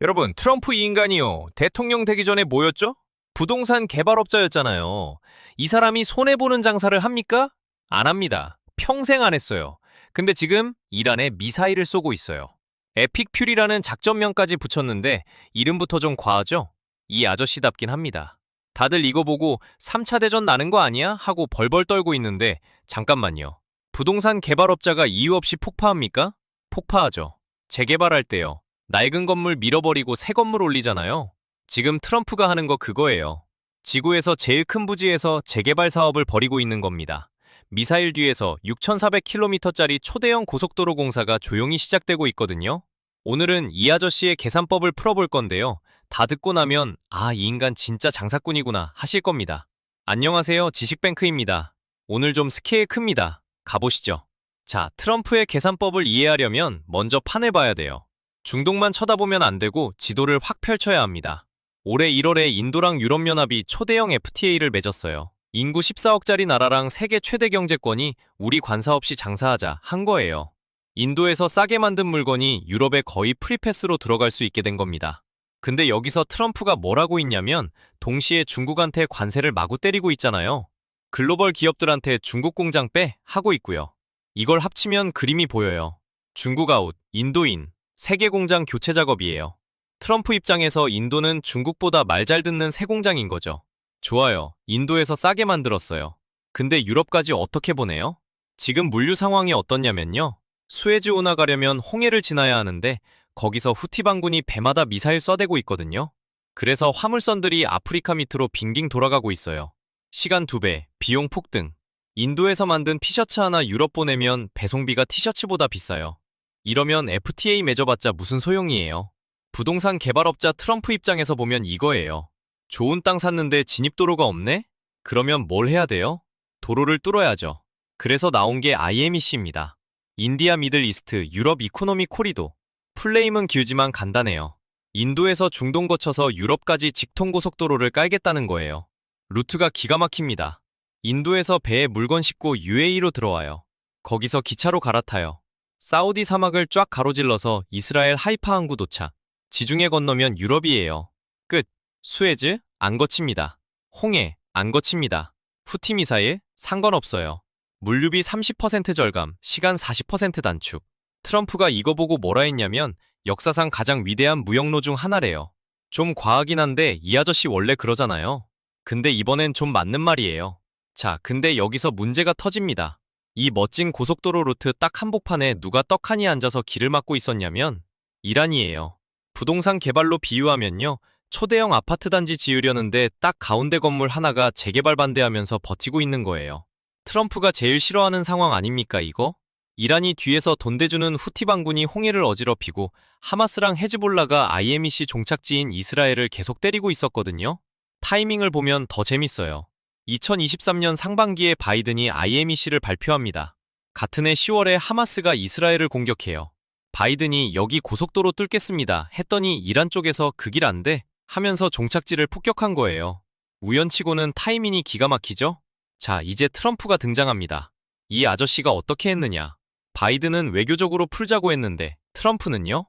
여러분, 트럼프 이 인간이요. 대통령 되기 전에 뭐였죠? 부동산 개발업자였잖아요. 이 사람이 손해보는 장사를 합니까? 안 합니다. 평생 안 했어요. 근데 지금 이란에 미사일을 쏘고 있어요. 에픽 퓨리라는 작전명까지 붙였는데 이름부터 좀 과하죠? 이 아저씨답긴 합니다. 다들 이거 보고 3차 대전 나는 거 아니야? 하고 벌벌 떨고 있는데 잠깐만요. 부동산 개발업자가 이유 없이 폭파합니까? 폭파하죠. 재개발할 때요. 낡은 건물 밀어버리고 새 건물 올리잖아요. 지금 트럼프가 하는 거 그거예요. 지구에서 제일 큰 부지에서 재개발 사업을 벌이고 있는 겁니다. 미사일 뒤에서 6,400km짜리 초대형 고속도로 공사가 조용히 시작되고 있거든요. 오늘은 이 아저씨의 계산법을 풀어볼 건데요. 다 듣고 나면 이 인간 진짜 장사꾼이구나 하실 겁니다. 안녕하세요, 지식뱅크입니다. 오늘 좀 스케일 큽니다. 가보시죠. 자, 트럼프의 계산법을 이해하려면 먼저 판을 봐야 돼요. 중동만 쳐다보면 안 되고 지도를 확 펼쳐야 합니다. 올해 1월에 인도랑 유럽연합이 초대형 FTA를 맺었어요. 인구 14억짜리 나라랑 세계 최대 경제권이 우리 관사 없이 장사하자 한 거예요. 인도에서 싸게 만든 물건이 유럽에 거의 프리패스로 들어갈 수 있게 된 겁니다. 근데 여기서 트럼프가 뭘 하고 있냐면 동시에 중국한테 관세를 마구 때리고 있잖아요. 글로벌 기업들한테 중국 공장 빼 하고 있고요. 이걸 합치면 그림이 보여요. 중국 아웃, 인도인, 세계 공장 교체 작업이에요. 트럼프 입장에서 인도는 중국보다 말 잘 듣는 새 공장인 거죠. 좋아요. 인도에서 싸게 만들었어요. 근데 유럽까지 어떻게 보내요? 지금 물류 상황이 어떻냐면요. 수에즈 운하 가려면 홍해를 지나야 하는데 거기서 후티 반군이 배마다 미사일 쏴대고 있거든요. 그래서 화물선들이 아프리카 밑으로 빙빙 돌아가고 있어요. 시간 2배, 비용 폭등. 인도에서 만든 티셔츠 하나 유럽 보내면 배송비가 티셔츠보다 비싸요. 이러면 FTA 맺어봤자 무슨 소용이에요. 부동산 개발업자 트럼프 입장에서 보면 이거예요. 좋은 땅 샀는데 진입도로가 없네? 그러면 뭘 해야 돼요? 도로를 뚫어야죠. 그래서 나온 게 IMEC입니다. 인디아 미들 이스트 유럽 이코노미 코리도. 플레임은 길지만 간단해요. 인도에서 중동 거쳐서 유럽까지 직통고속도로를 깔겠다는 거예요. 루트가 기가 막힙니다. 인도에서 배에 물건 싣고 UAE로 들어와요. 거기서 기차로 갈아타요. 사우디 사막을 쫙 가로질러서 이스라엘 하이파 항구 도착. 지중해 건너면 유럽이에요. 끝. 수에즈? 안 거칩니다. 홍해? 안 거칩니다. 후티 미사일? 상관없어요. 물류비 30% 절감, 시간 40% 단축. 트럼프가 이거 보고 뭐라 했냐면 역사상 가장 위대한 무역로 중 하나래요. 좀 과하긴 한데 이 아저씨 원래 그러잖아요. 근데 이번엔 좀 맞는 말이에요. 자, 근데 여기서 문제가 터집니다. 이 멋진 고속도로 루트 딱 한복판에 누가 떡하니 앉아서 길을 막고 있었냐면 이란이에요. 부동산 개발로 비유하면요. 초대형 아파트 단지 지으려는데 딱 가운데 건물 하나가 재개발 반대하면서 버티고 있는 거예요. 트럼프가 제일 싫어하는 상황 아닙니까 이거? 이란이 뒤에서 돈 대주는 후티 반군이 홍해를 어지럽히고 하마스랑 헤즈볼라가 IMEC 종착지인 이스라엘을 계속 때리고 있었거든요. 타이밍을 보면 더 재밌어요. 2023년 상반기에 바이든이 IMEC를 발표합니다. 같은 해 10월에 하마스가 이스라엘을 공격해요. 바이든이 여기 고속도로 뚫겠습니다 했더니 이란 쪽에서 그 길 안 돼 하면서 종착지를 폭격한 거예요. 우연치고는 타이밍이 기가 막히죠? 자, 이제 트럼프가 등장합니다. 이 아저씨가 어떻게 했느냐? 바이든은 외교적으로 풀자고 했는데 트럼프는요?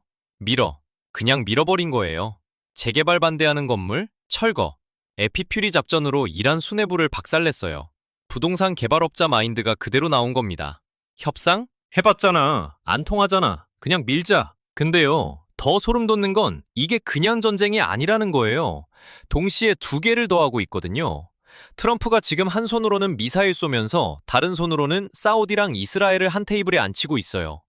그냥 밀어버린 거예요. 재개발 반대하는 건물, 철거, 에피퓨리 작전으로 이란 수뇌부를 박살냈어요. 부동산 개발업자 마인드가 그대로 나온 겁니다. 협상? 해봤잖아. 안 통하잖아. 그냥 밀자. 근데요, 더 소름 돋는 건 이게 그냥 전쟁이 아니라는 거예요. 동시에 두 개를 더 하고 있거든요. 트럼프가 지금 한 손으로는 미사일 쏘면서 다른 손으로는 사우디랑 이스라엘을 한 테이블에 앉히고 있어요.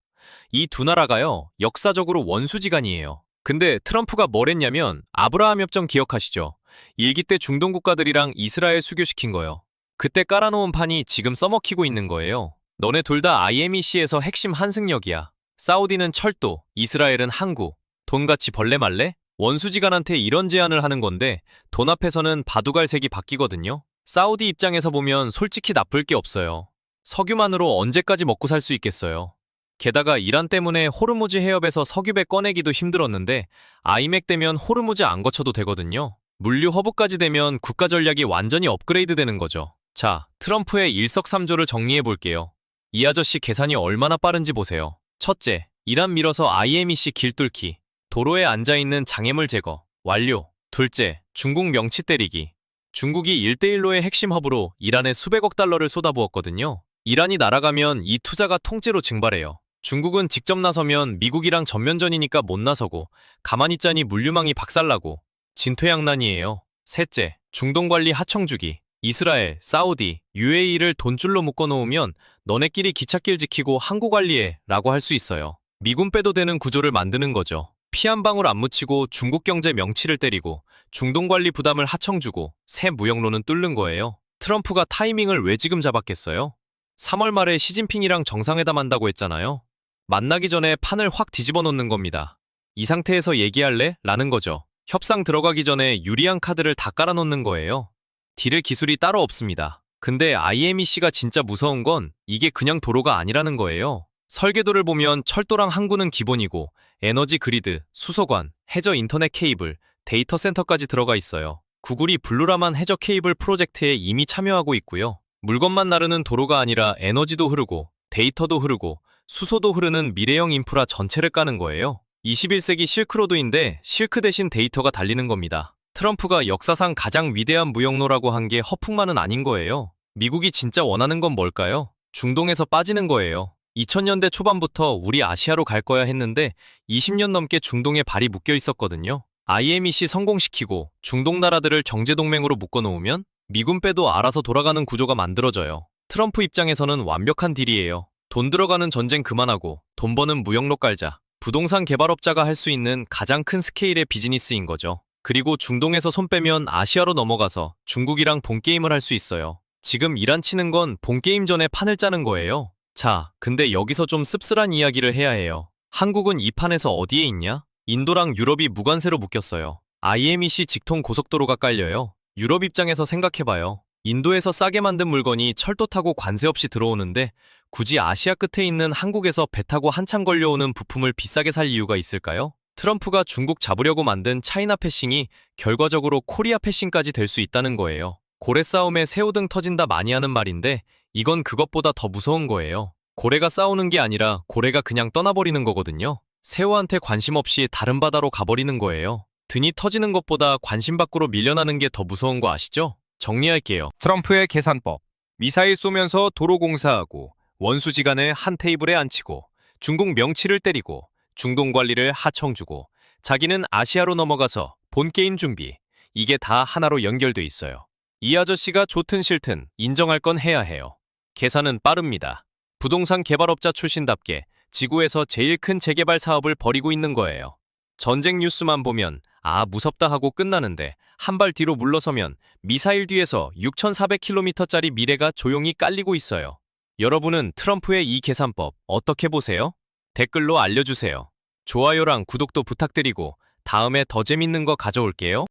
이 두 나라가요, 역사적으로 원수지간이에요. 근데 트럼프가 뭘 했냐면 아브라함 협정 기억하시죠? 일기 때 중동 국가들이랑 이스라엘 수교시킨 거요. 그때 깔아놓은 판이 지금 써먹히고 있는 거예요. 너네 둘 다 IMEC에서 핵심 한승역이야. 사우디는 철도, 이스라엘은 항구. 돈같이 벌레 말래? 원수지간한테 이런 제안을 하는 건데 돈 앞에서는 바둑알색이 바뀌거든요. 사우디 입장에서 보면 솔직히 나쁠 게 없어요. 석유만으로 언제까지 먹고 살 수 있겠어요. 게다가 이란 때문에 호르무즈 해협에서 석유배 꺼내기도 힘들었는데 아이맥 되면 호르무즈 안 거쳐도 되거든요. 물류 허브까지 되면 국가 전략이 완전히 업그레이드 되는 거죠. 자, 트럼프의 일석삼조를 정리해 볼게요. 이 아저씨 계산이 얼마나 빠른지 보세요. 첫째, 이란 밀어서 IMEC 길 뚫기. 도로에 앉아있는 장애물 제거, 완료. 둘째, 중국 명치 때리기. 중국이 1대1로의 핵심 허브로 이란에 수백억 달러를 쏟아부었거든요. 이란이 날아가면 이 투자가 통째로 증발해요. 중국은 직접 나서면 미국이랑 전면전이니까 못 나서고 가만히 있자니 물류망이 박살나고 진퇴양난이에요. 셋째, 중동 관리 하청주기. 이스라엘, 사우디, UAE를 돈줄로 묶어놓으면 너네끼리 기찻길 지키고 항구 관리해 라고 할 수 있어요. 미군 빼도 되는 구조를 만드는 거죠. 피 한 방울 안 묻히고 중국 경제 명치를 때리고 중동 관리 부담을 하청주고 새 무역로는 뚫는 거예요. 트럼프가 타이밍을 왜 지금 잡았겠어요? 3월 말에 시진핑이랑 정상회담 한다고 했잖아요. 만나기 전에 판을 확 뒤집어 놓는 겁니다. 이 상태에서 얘기할래? 라는 거죠. 협상 들어가기 전에 유리한 카드를 다 깔아놓는 거예요. 딜의 기술이 따로 없습니다. 근데 IMEC가 진짜 무서운 건 이게 그냥 도로가 아니라는 거예요. 설계도를 보면 철도랑 항구는 기본이고 에너지 그리드, 수소관, 해저 인터넷 케이블, 데이터 센터까지 들어가 있어요. 구글이 블루라만 해저 케이블 프로젝트에 이미 참여하고 있고요. 물건만 나르는 도로가 아니라 에너지도 흐르고 데이터도 흐르고 수소도 흐르는 미래형 인프라 전체를 까는 거예요. 21세기 실크로드인데 실크 대신 데이터가 달리는 겁니다. 트럼프가 역사상 가장 위대한 무역로라고 한 게 허풍만은 아닌 거예요. 미국이 진짜 원하는 건 뭘까요? 중동에서 빠지는 거예요. 2000년대 초반부터 우리 아시아로 갈 거야 했는데 20년 넘게 중동에 발이 묶여 있었거든요. IMEC 성공시키고 중동 나라들을 경제동맹으로 묶어놓으면 미군 빼도 알아서 돌아가는 구조가 만들어져요. 트럼프 입장에서는 완벽한 딜이에요. 돈 들어가는 전쟁 그만하고 돈 버는 무역로 깔자. 부동산 개발업자가 할 수 있는 가장 큰 스케일의 비즈니스인 거죠. 그리고 중동에서 손 빼면 아시아로 넘어가서 중국이랑 본게임을 할 수 있어요. 지금 이란 치는 건 본게임 전에 판을 짜는 거예요. 자, 근데 여기서 좀 씁쓸한 이야기를 해야 해요. 한국은 이 판에서 어디에 있냐? 인도랑 유럽이 무관세로 묶였어요. IMEC 직통 고속도로가 깔려요. 유럽 입장에서 생각해봐요. 인도에서 싸게 만든 물건이 철도 타고 관세 없이 들어오는데 굳이 아시아 끝에 있는 한국에서 배 타고 한참 걸려오는 부품을 비싸게 살 이유가 있을까요? 트럼프가 중국 잡으려고 만든 차이나 패싱이 결과적으로 코리아 패싱까지 될 수 있다는 거예요. 고래 싸움에 새우등 터진다 많이 하는 말인데 이건 그것보다 더 무서운 거예요. 고래가 싸우는 게 아니라 고래가 그냥 떠나버리는 거거든요. 새우한테 관심 없이 다른 바다로 가버리는 거예요. 등이 터지는 것보다 관심 밖으로 밀려나는 게 더 무서운 거 아시죠? 정리할게요. 트럼프의 계산법. 미사일 쏘면서 도로 공사하고 원수지간을 한 테이블에 앉히고 중국 명치를 때리고 중동 관리를 하청주고 자기는 아시아로 넘어가서 본게임 준비. 이게 다 하나로 연결돼 있어요. 이 아저씨가 좋든 싫든 인정할 건 해야 해요. 계산은 빠릅니다. 부동산 개발업자 출신답게 지구에서 제일 큰 재개발 사업을 벌이고 있는 거예요. 전쟁 뉴스만 보면 아 무섭다 하고 끝나는데 한 발 뒤로 물러서면 미사일 뒤에서 6,400km짜리 미래가 조용히 깔리고 있어요. 여러분은 트럼프의 이 계산법 어떻게 보세요? 댓글로 알려주세요. 좋아요랑 구독도 부탁드리고 다음에 더 재밌는 거 가져올게요.